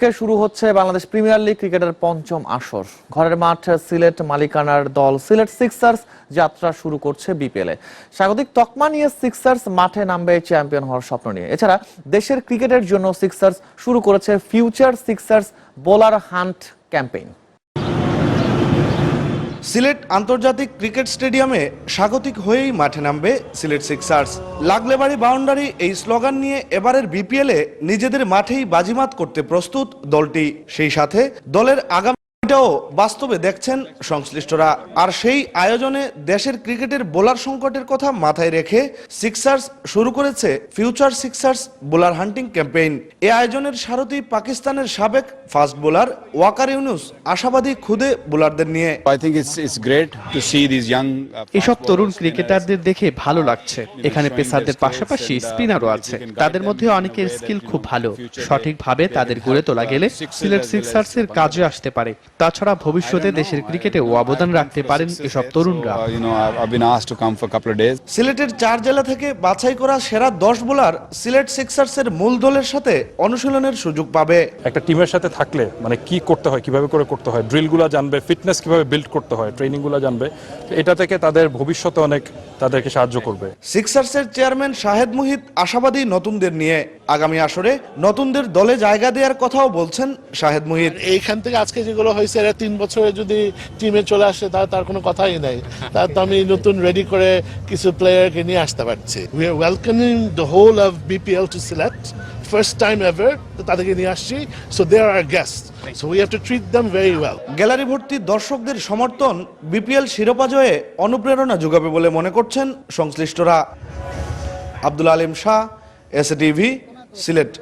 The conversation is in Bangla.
শুরু হচ্ছে বাংলাদেশ প্রিমিয়ার লিগ ক্রিকেটের পঞ্চম আসর। ঘরের মাঠ সিলেট মালিকানার দল সিলেট সিক্সার্স যাত্রা শুরু করছে বিপিএল এ। স্বাগতিক তকমা নিয়ে সিক্সার্স মাঠে নামবে চ্যাম্পিয়ন হওয়ার স্বপ্ন নিয়ে। এছাড়া দেশের ক্রিকেটের জন্য সিক্সার্স শুরু করেছে future sixers bowler hunt campaign. Sylhet আন্তর্জাতিক ক্রিকেট স্টেডিয়ামে স্বাগতিক হয়েই মাঠে নামবে সিলেট সিক্সার্স। লাগলে বাড়ি বাউন্ডারি এই স্লোগান নিয়ে এবারের বিপিএলে নিজেদের মাঠেই বাজিমাত করতে প্রস্তুত দলটি। সেই সাথে দলের আগামীটাও বাস্তবে দেখছেন সংশ্লিষ্টরা। আর সেই আয়োজনে দেশের ক্রিকেটের বোলার সংকটের কথা মাথায় রেখে সিক্সার্স শুরু করেছে ফিউচার সিক্সার্স বোলার হান্টিং ক্যাম্পেইন। এ আয়োজনের সারথি পাকিস্তানের সাবেক ফাস্ট বোলার ওয়াকার ইউনুস আশাবাদী খুদে বোলারদের নিয়ে। এসব তরুণ ক্রিকেটারদের দেখে ভালো লাগছে। এখানে পেসারদের পাশাপাশি স্পিনারও আছে, তাদের মধ্যে অনেকের স্কিল খুব ভালো। সঠিকভাবে তাদের গড়ে তোলা গেলে সিলেট সিক্সার্সের কাজে আসতে পারে। তাছাড়া ভবিষ্যতে দেশের ক্রিকেটেও অবদান রাখতে পারেন এসব তরুণরা। সিলেটের 4 জেলা থেকে বাছাই করা সেরা 10 বোলার সিলেট সিক্সার্সের মূল দলের সাথে অনুশীলনের সুযোগ পাবে। একটা টিমের সাথে থাকলে মানে কি করতে হয়, কিভাবে করে করতে হয়, ড্রিলগুলো জানবে, ফিটনেস কিভাবে বিল্ড করতে হয়, ট্রেনিংগুলো জানবে। এটা থেকে তাদের ভবিষ্যতে অনেক তাদেরকে সাহায্য করবে। সিক্সার্সের চেয়ারম্যান শাহেদ মুহিত আশাবাদী নতুনদের নিয়ে। আগামী আসরে নতুনদের দলে জায়গা দেওয়ার কথাও বলছেন শাহেদ মুহিত। এইখান থেকে আজকে যেগুলো হয়েছে এরা 3 বছরে যদি টিমে চলে আসে তার কোনো কথাই নাই। তার তো আমি নতুন রেডি করে কিছু প্লেয়ারকে নিয়ে আসতে পারছি। We are welcoming the whole of BPL to Sylhet, first time ever তাদেরকে নিয়ে আসছি। So they are our guest, so we have to treat them very well. Gallery ভর্তি দর্শকদের সমর্থন বিপিএল শিরোপা জয়ে অনুপ্রেরণা যোগাবে বলে মনে করছেন সংশ্লিষ্টরা। Abdul Alim Shah, SA TV, Sylhet.